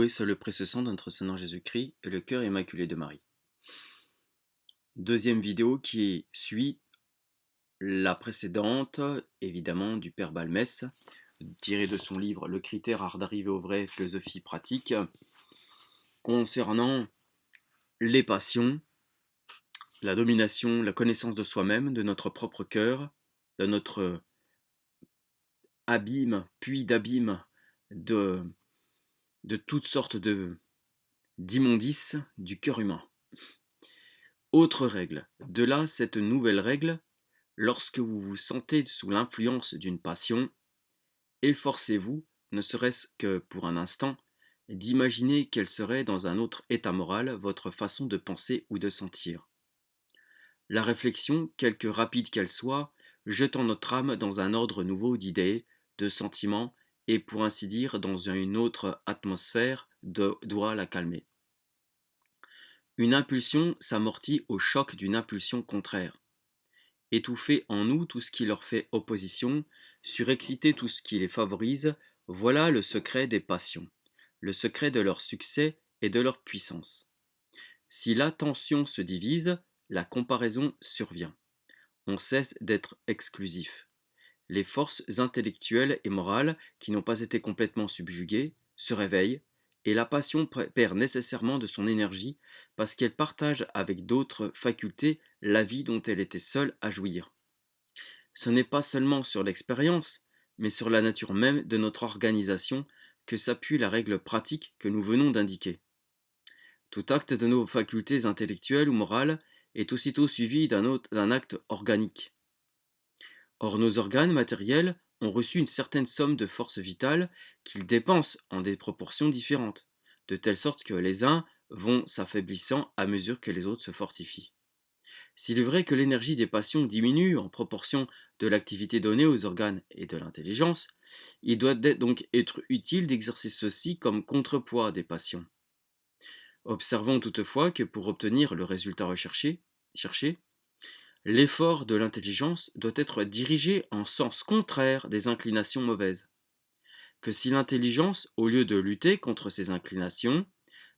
Loué soit le précieux sang de notre Seigneur Jésus-Christ et le cœur immaculé de Marie. Deuxième vidéo qui suit la précédente, évidemment, du Père Balmès, tiré de son livre Le critère art d'arriver au vrai, philosophie pratique, concernant les passions, la domination, la connaissance de soi-même, de notre propre cœur, de notre abîme, puis d'abîme de, de toutes sortes d'immondices du cœur humain. Autre règle, de là cette nouvelle règle, lorsque vous vous sentez sous l'influence d'une passion, efforcez-vous, ne serait-ce que pour un instant, d'imaginer quelle serait dans un autre état moral votre façon de penser ou de sentir. La réflexion, quelque rapide qu'elle soit, jetant notre âme dans un ordre nouveau d'idées, de sentiments, et pour ainsi dire dans une autre atmosphère, doit la calmer. Une impulsion s'amortit au choc d'une impulsion contraire. Étouffer en nous tout ce qui leur fait opposition, surexciter tout ce qui les favorise, voilà le secret des passions, le secret de leur succès et de leur puissance. Si l'attention se divise, la comparaison survient. On cesse d'être exclusif. Les forces intellectuelles et morales, qui n'ont pas été complètement subjuguées, se réveillent, et la passion perd nécessairement de son énergie parce qu'elle partage avec d'autres facultés la vie dont elle était seule à jouir. Ce n'est pas seulement sur l'expérience, mais sur la nature même de notre organisation que s'appuie la règle pratique que nous venons d'indiquer. Tout acte de nos facultés intellectuelles ou morales est aussitôt suivi d'un acte organique. Or nos organes matériels ont reçu une certaine somme de force vitale qu'ils dépensent en des proportions différentes, de telle sorte que les uns vont s'affaiblissant à mesure que les autres se fortifient. S'il est vrai que l'énergie des passions diminue en proportion de l'activité donnée aux organes et de l'intelligence, il doit donc être utile d'exercer ceci comme contrepoids des passions. Observons toutefois que pour obtenir le résultat cherché, l'effort de l'intelligence doit être dirigé en sens contraire des inclinations mauvaises. Que si l'intelligence, au lieu de lutter contre ces inclinations,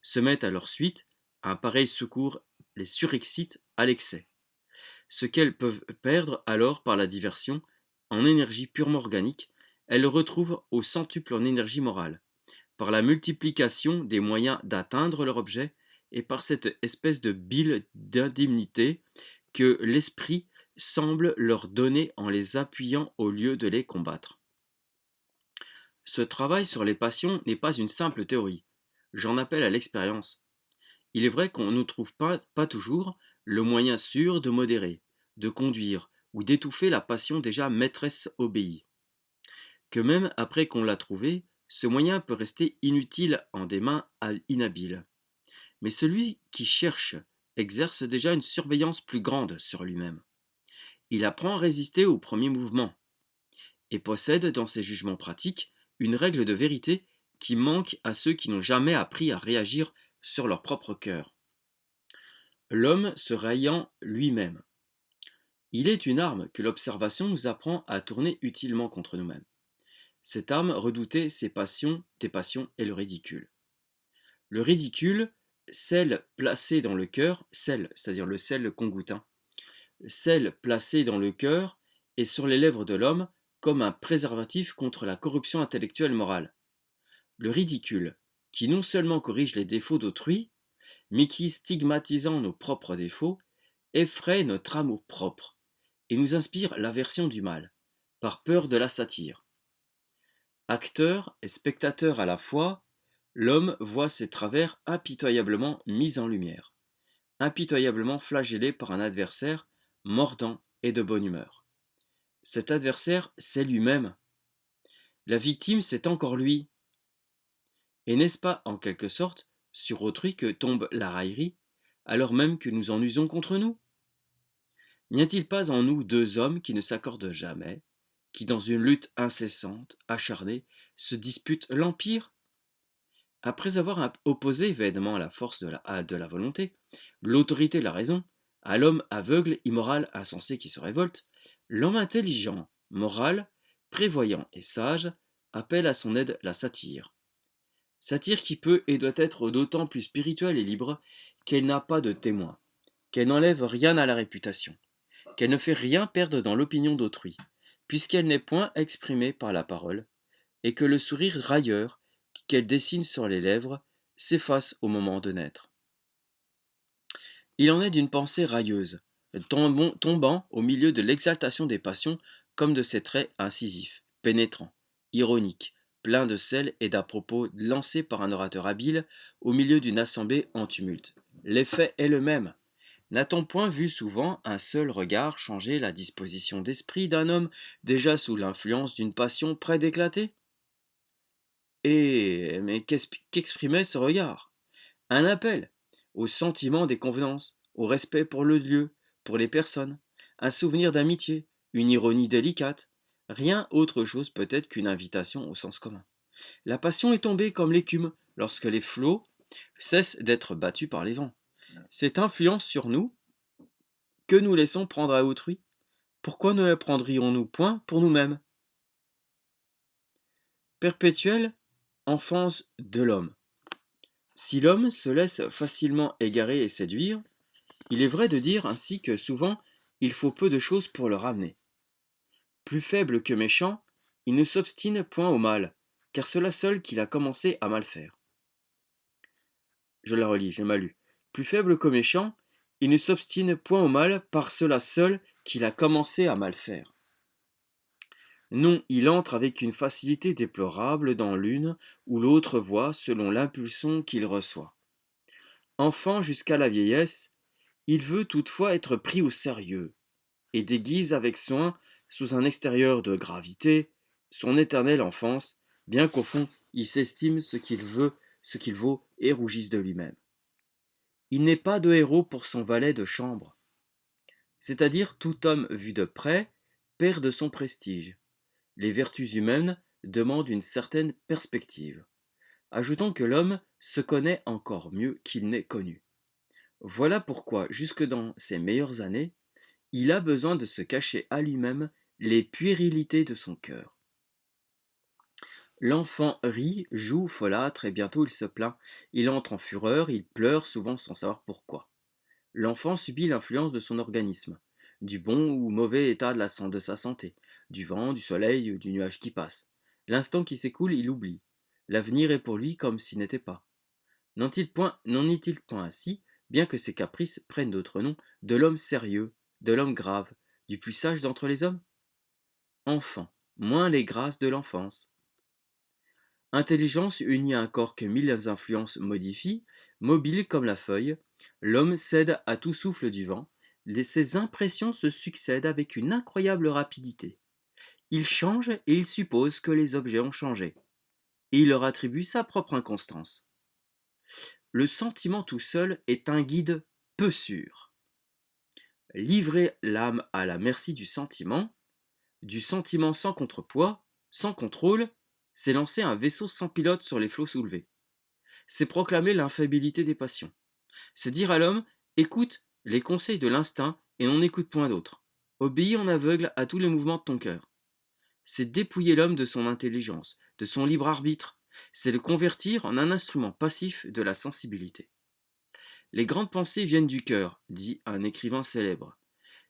se met à leur suite, un pareil secours les surexcite à l'excès. Ce qu'elles peuvent perdre alors par la diversion, en énergie purement organique, elles le retrouvent au centuple en énergie morale, par la multiplication des moyens d'atteindre leur objet et par cette espèce de bile d'indemnité que l'esprit semble leur donner en les appuyant au lieu de les combattre. Ce travail sur les passions n'est pas une simple théorie. J'en appelle à l'expérience. Il est vrai qu'on ne trouve pas toujours le moyen sûr de modérer, de conduire ou d'étouffer la passion déjà maîtresse obéie. Que même après qu'on l'a trouvé, ce moyen peut rester inutile en des mains inhabiles. Mais celui qui cherche exerce déjà une surveillance plus grande sur lui-même. Il apprend à résister au premier mouvement et possède dans ses jugements pratiques une règle de vérité qui manque à ceux qui n'ont jamais appris à réagir sur leur propre cœur. L'homme se rayant lui-même. Il est une arme que l'observation nous apprend à tourner utilement contre nous-mêmes. Cette arme redoutait des passions et le ridicule. Le ridicule, sel placé dans le cœur, sel, c'est-à-dire le sel qu'on goûte, sel placé dans le cœur et sur les lèvres de l'homme comme un préservatif contre la corruption intellectuelle morale. Le ridicule, qui non seulement corrige les défauts d'autrui, mais qui, stigmatisant nos propres défauts, effraie notre amour-propre et nous inspire l'aversion du mal, par peur de la satire. Acteur et spectateur à la fois, l'homme voit ses travers impitoyablement mis en lumière, impitoyablement flagellé par un adversaire mordant et de bonne humeur. Cet adversaire, c'est lui-même. La victime, c'est encore lui. Et n'est-ce pas, en quelque sorte, sur autrui que tombe la raillerie, alors même que nous en usons contre nous? N'y a-t-il pas en nous deux hommes qui ne s'accordent jamais, qui dans une lutte incessante, acharnée, se disputent l'empire? Après avoir opposé vainement la force de la volonté, l'autorité de la raison, à l'homme aveugle, immoral, insensé qui se révolte, l'homme intelligent, moral, prévoyant et sage appelle à son aide la satire. Satire qui peut et doit être d'autant plus spirituelle et libre qu'elle n'a pas de témoin, qu'elle n'enlève rien à la réputation, qu'elle ne fait rien perdre dans l'opinion d'autrui, puisqu'elle n'est point exprimée par la parole, et que le sourire railleur qu'elle dessine sur les lèvres s'efface au moment de naître. Il en est d'une pensée railleuse, tombant au milieu de l'exaltation des passions comme de ses traits incisifs, pénétrants, ironiques, pleins de sel et d'à-propos lancés par un orateur habile au milieu d'une assemblée en tumulte. L'effet est le même. N'a-t-on point vu souvent un seul regard changer la disposition d'esprit d'un homme déjà sous l'influence d'une passion près d'éclater? Mais qu'exprimait ce regard? Un appel au sentiment des convenances, au respect pour le lieu, pour les personnes, un souvenir d'amitié, une ironie délicate, rien autre chose peut-être qu'une invitation au sens commun. La passion est tombée comme l'écume lorsque les flots cessent d'être battus par les vents. Cette influence sur nous, que nous laissons prendre à autrui, pourquoi ne la prendrions-nous point pour nous-mêmes? Perpétuelle enfance de l'homme. Si l'homme se laisse facilement égarer et séduire, il est vrai de dire ainsi que souvent il faut peu de choses pour le ramener. Plus faible que méchant, il ne s'obstine point au mal, car cela seul qu'il a commencé à mal faire. Je la relis, j'ai mal lu. Plus faible que méchant, il ne s'obstine point au mal par cela seul qu'il a commencé à mal faire. Non, il entre avec une facilité déplorable dans l'une ou l'autre voie selon l'impulsion qu'il reçoit. Enfant jusqu'à la vieillesse, il veut toutefois être pris au sérieux, et déguise avec soin, sous un extérieur de gravité, son éternelle enfance, bien qu'au fond il s'estime ce qu'il vaut, et rougisse de lui-même. Il n'est pas de héros pour son valet de chambre, c'est-à-dire tout homme vu de près perd de son prestige. Les vertus humaines demandent une certaine perspective. Ajoutons que l'homme se connaît encore mieux qu'il n'est connu. Voilà pourquoi, jusque dans ses meilleures années, il a besoin de se cacher à lui-même les puérilités de son cœur. L'enfant rit, joue, folâtre, et bientôt il se plaint. Il entre en fureur, il pleure souvent sans savoir pourquoi. L'enfant subit l'influence de son organisme, du bon ou mauvais état de sa santé, du vent, du soleil, du nuage qui passe. L'instant qui s'écoule, il oublie. L'avenir est pour lui comme s'il n'était pas. N'en est-il point ainsi, bien que ses caprices prennent d'autres noms, de l'homme sérieux, de l'homme grave, du plus sage d'entre les hommes? Enfant, moins les grâces de l'enfance. Intelligence unie à un corps que mille influences modifient, mobile comme la feuille, l'homme cède à tout souffle du vent, ses impressions se succèdent avec une incroyable rapidité. Il change et il suppose que les objets ont changé, et il leur attribue sa propre inconstance. Le sentiment tout seul est un guide peu sûr. Livrer l'âme à la merci du sentiment sans contrepoids, sans contrôle, c'est lancer un vaisseau sans pilote sur les flots soulevés. C'est proclamer l'infaillibilité des passions. C'est dire à l'homme, écoute les conseils de l'instinct et n'en écoute point d'autres. Obéis en aveugle à tous les mouvements de ton cœur. C'est dépouiller l'homme de son intelligence, de son libre arbitre. C'est le convertir en un instrument passif de la sensibilité. Les grandes pensées viennent du cœur, dit un écrivain célèbre.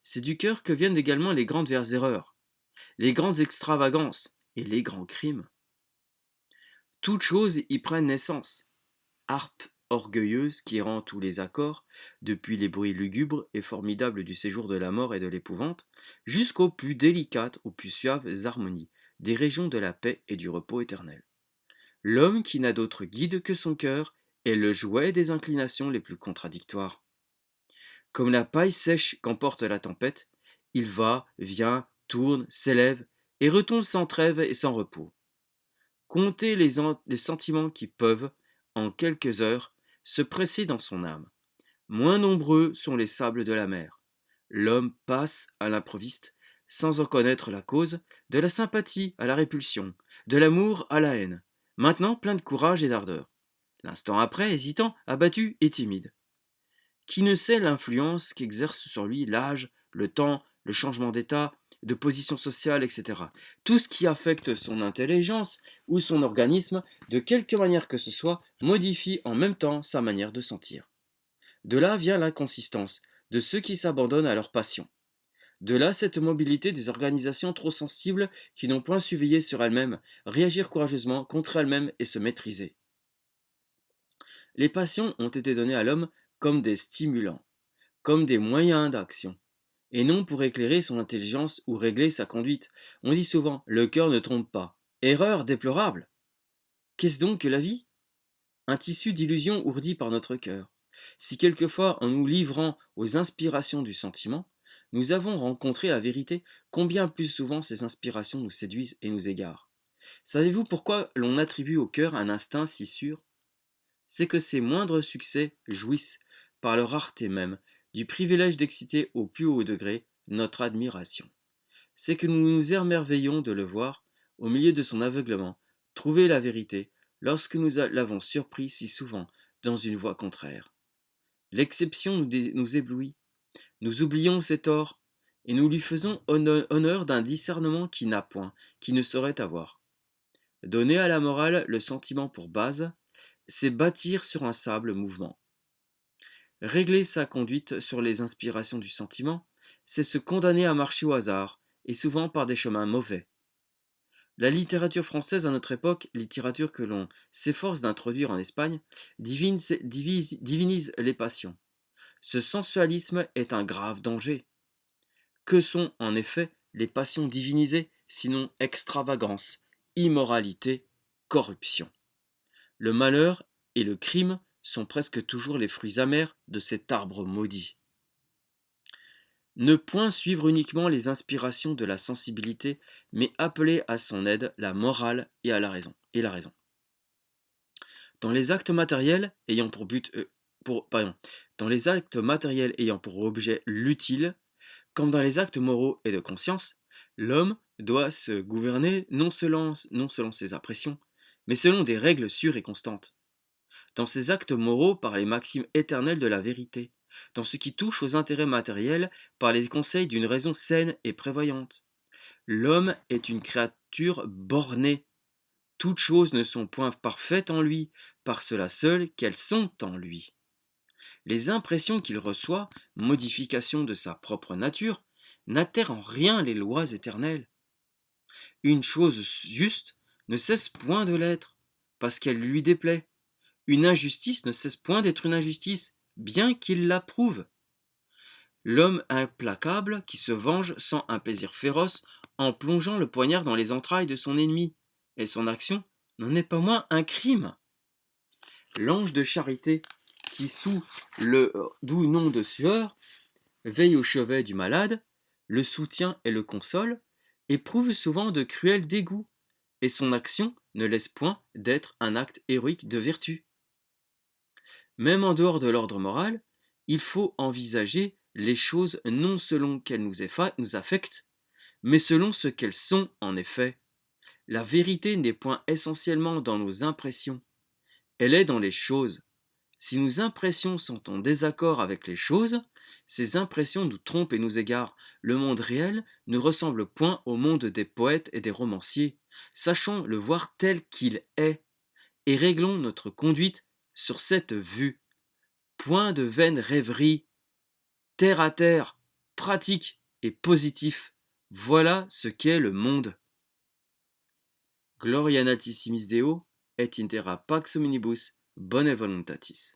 C'est du cœur que viennent également les grandes erreurs, les grandes extravagances et les grands crimes. Toutes choses y prennent naissance. Harpe orgueilleuse qui rend tous les accords, depuis les bruits lugubres et formidables du séjour de la mort et de l'épouvante, jusqu'aux plus délicates, aux plus suaves harmonies des régions de la paix et du repos éternel. L'homme qui n'a d'autre guide que son cœur est le jouet des inclinations les plus contradictoires. Comme la paille sèche qu'emporte la tempête, il va, vient, tourne, s'élève, et retombe sans trêve et sans repos. Comptez les sentiments qui peuvent, en quelques heures, se presser dans son âme. Moins nombreux sont les sables de la mer. L'homme passe à l'improviste, sans en connaître la cause, de la sympathie à la répulsion, de l'amour à la haine, maintenant plein de courage et d'ardeur. L'instant après, hésitant, abattu et timide. Qui ne sait l'influence qu'exerce sur lui l'âge, le temps, le changement d'état, de position sociale, etc. Tout ce qui affecte son intelligence ou son organisme, de quelque manière que ce soit, modifie en même temps sa manière de sentir. De là vient l'inconsistance de ceux qui s'abandonnent à leur passion. De là cette mobilité des organisations trop sensibles qui n'ont point su veiller sur elles-mêmes, réagir courageusement contre elles-mêmes et se maîtriser. Les passions ont été données à l'homme comme des stimulants, comme des moyens d'action, et non pour éclairer son intelligence ou régler sa conduite. On dit souvent le cœur ne trompe pas. Erreur déplorable. Qu'est-ce donc que la vie? Un tissu d'illusions ourdi par notre cœur. Si quelquefois, en nous livrant aux inspirations du sentiment, nous avons rencontré la vérité, combien plus souvent ces inspirations nous séduisent et nous égarent. Savez-vous pourquoi l'on attribue au cœur un instinct si sûr? C'est que ses moindres succès jouissent, par leur rareté même, du privilège d'exciter au plus haut degré notre admiration. C'est que nous nous émerveillons de le voir, au milieu de son aveuglement, trouver la vérité, lorsque nous l'avons surpris si souvent dans une voie contraire. L'exception nous éblouit, nous oublions ses torts, et nous lui faisons honneur d'un discernement qui n'a point, qui ne saurait avoir. Donner à la morale le sentiment pour base, c'est bâtir sur un sable mouvement. Régler sa conduite sur les inspirations du sentiment, c'est se condamner à marcher au hasard, et souvent par des chemins mauvais. La littérature française à notre époque, littérature que l'on s'efforce d'introduire en Espagne, divinise les passions. Ce sensualisme est un grave danger. Que sont en effet les passions divinisées, sinon extravagance, immoralité, corruption? Le malheur et le crime sont presque toujours les fruits amers de cet arbre maudit. Ne point suivre uniquement les inspirations de la sensibilité, mais appeler à son aide la morale et la raison. Dans les actes matériels ayant pour dans les actes matériels ayant pour objet l'utile, comme dans les actes moraux et de conscience, l'homme doit se gouverner non selon ses impressions, mais selon des règles sûres et constantes. Dans ses actes moraux par les maximes éternelles de la vérité, dans ce qui touche aux intérêts matériels par les conseils d'une raison saine et prévoyante. L'homme est une créature bornée. Toutes choses ne sont point parfaites en lui, par cela seul qu'elles sont en lui. Les impressions qu'il reçoit, modification de sa propre nature, n'altèrent en rien les lois éternelles. Une chose juste ne cesse point de l'être, parce qu'elle lui déplaît. Une injustice ne cesse point d'être une injustice, bien qu'il l'approuve. L'homme implacable qui se venge sent un plaisir féroce en plongeant le poignard dans les entrailles de son ennemi, et son action n'en est pas moins un crime. L'ange de charité, qui sous le doux nom de sueur, veille au chevet du malade, le soutient et le console, éprouve souvent de cruels dégoûts, et son action ne laisse point d'être un acte héroïque de vertu. Même en dehors de l'ordre moral, il faut envisager les choses non selon qu'elles nous affectent, mais selon ce qu'elles sont en effet. La vérité n'est point essentiellement dans nos impressions, elle est dans les choses. Si nos impressions sont en désaccord avec les choses, ces impressions nous trompent et nous égarent. Le monde réel ne ressemble point au monde des poètes et des romanciers. Sachons le voir tel qu'il est, et réglons notre conduite sur cette vue. Point de vaine rêverie, terre à terre, pratique et positif. Voilà ce qu'est le monde. Gloria natissimis Deo, et in terra pax hominibus bone voluntatis.